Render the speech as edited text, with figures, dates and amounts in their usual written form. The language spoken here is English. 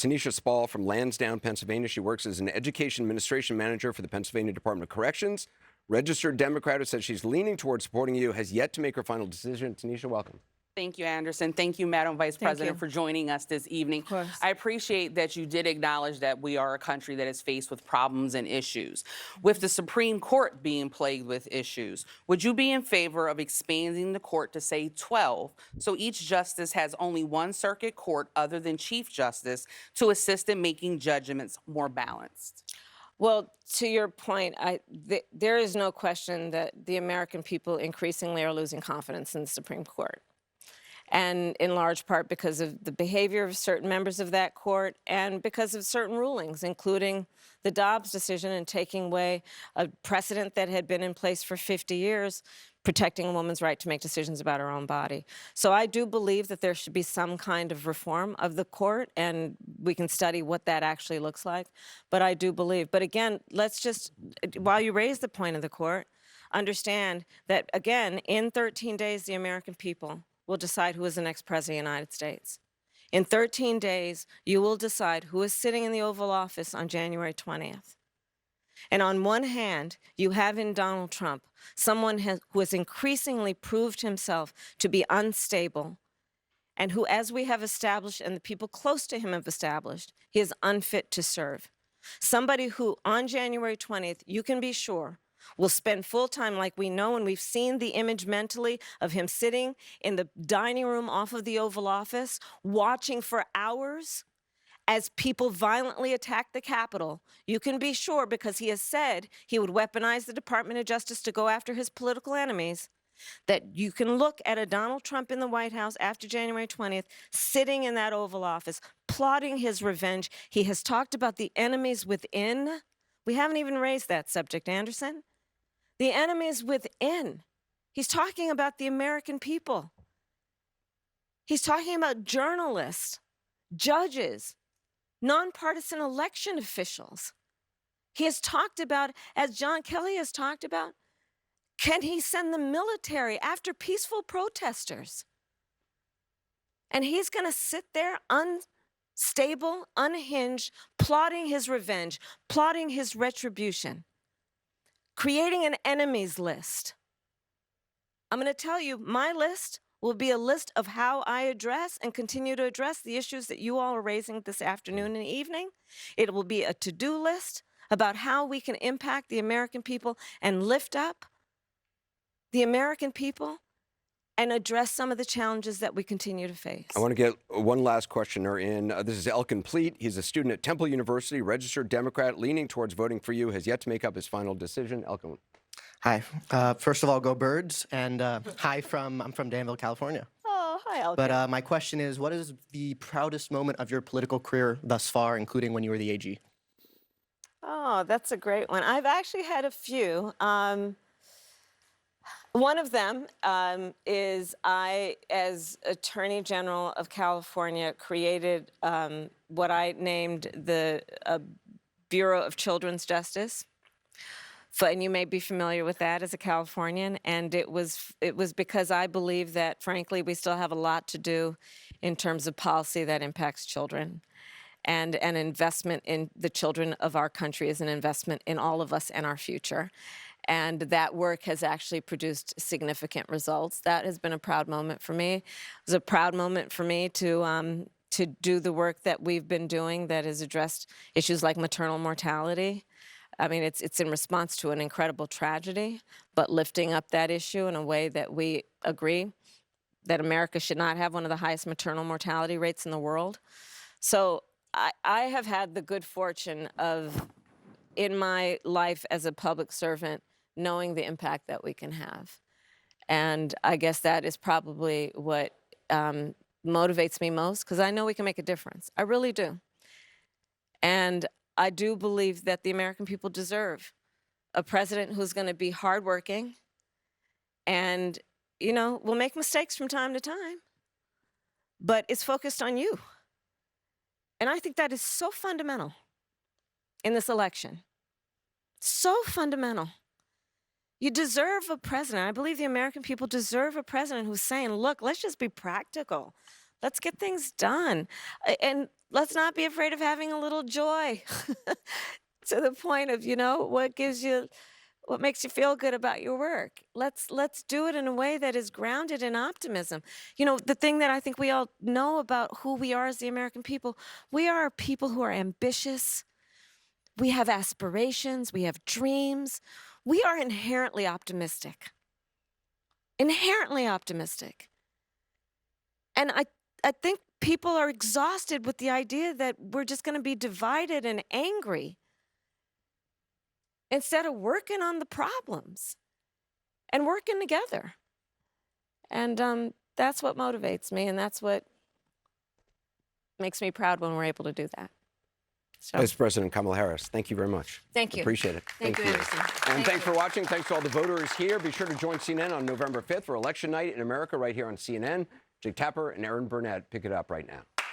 Tanisha Spall from Lansdowne, Pennsylvania. She works as an education administration manager for the Pennsylvania Department of Corrections. Registered Democrat who says she's leaning towards supporting you, has yet to make her final decision. Tanisha, welcome. Thank you, Anderson. Thank you, Madam Vice President, for joining us this evening. Of course. I appreciate that you did acknowledge that we are a country that is faced with problems and issues. With the Supreme Court being plagued with issues, would you be in favor of expanding the court to, say, 12, so each justice has only one circuit court other than Chief Justice to assist in making judgments more balanced? Well, to your point, there is no question that the American people increasingly are losing confidence in the Supreme Court. And in large part because of the behavior of certain members of that court and because of certain rulings, including the Dobbs decision and taking away a precedent that had been in place for 50 years, protecting a woman's right to make decisions about her own body. So I do believe that there should be some kind of reform of the court, and we can study what that actually looks like. But I do believe. But again, let's just, while you raise the point of the court, understand that, again, in 13 days, the American people will decide who is the next president of the United States. In 13 days, you will decide who is sitting in the Oval Office on January 20th. And on one hand, you have in Donald Trump someone who has increasingly proved himself to be unstable and who, as we have established and the people close to him have established, he is unfit to serve. Somebody who, on January 20th, you can be sure, will spend full time, like we know, and we've seen the image mentally of him sitting in the dining room off of the Oval Office, watching for hours as people violently attack the Capitol. You can be sure, because he has said he would weaponize the Department of Justice to go after his political enemies, that you can look at a Donald Trump in the White House after January 20th, sitting in that Oval Office, plotting his revenge. He has talked about the enemies within. We haven't even raised that subject, Anderson. The enemies within. He's talking about the American people. He's talking about journalists, judges, nonpartisan election officials. He has talked about, as John Kelly has talked about, can he send the military after peaceful protesters? And he's going to sit there unstable, unhinged, plotting his revenge, plotting his retribution, creating an enemies list. I'm going to tell you, my list will be a list of how I address and continue to address the issues that you all are raising this afternoon and evening. It will be a to-do list about how we can impact the American people and lift up the American people and address some of the challenges that we continue to face. I want to get one last questioner in. This is Elkin Pleat. He's a student at Temple University, registered Democrat, leaning towards voting for you, has yet to make up his final decision. Elkin. Hi. First of all, go Birds, and hi I'm from Danville, California. Oh, hi, Elkin. But my question is, what is the proudest moment of your political career thus far, including when you were the AG? Oh, that's a great one. I've actually had a few. One of them is I, as Attorney General of California, created what I named the Bureau of Children's Justice. And you may be familiar with that as a Californian. And it was because I believe that, frankly, we still have a lot to do in terms of policy that impacts children. And an investment in the children of our country is an investment in all of us and our future. And that work has actually produced significant results. That has been a proud moment for me. It was a proud moment for me to do the work that we've been doing that has addressed issues like maternal mortality. I mean, it's in response to an incredible tragedy, but lifting up that issue in a way that we agree that America should not have one of the highest maternal mortality rates in the world. So I have had the good fortune of, in my life as a public servant, knowing the impact that we can have. And I guess that is probably what motivates me most, because I know we can make a difference. I really do. And I do believe that the American people deserve a president who's going to be hardworking and, you know, will make mistakes from time to time, but is focused on you. And I think that is so fundamental in this election. So fundamental. You deserve a president. I believe the American people deserve a president who's saying, look, let's just be practical. Let's get things done. And let's not be afraid of having a little joy to the point of, what makes you feel good about your work. Let's do it in a way that is grounded in optimism. The thing that I think we all know about who we are as the American people, we are people who are ambitious. We have aspirations, we have dreams. We are inherently optimistic. Inherently optimistic. And I think people are exhausted with the idea that we're just going to be divided and angry instead of working on the problems and working together. And that's what motivates me, and that's what makes me proud when we're able to do that. So, Vice President Kamala Harris, thank you very much. thank you. Appreciate it. Thank you, Anderson. And thanks for watching. Thanks to all the voters here. Be sure to join CNN on November 5th for election night in America right here on CNN. Jake Tapper and Erin Burnett pick it up right now.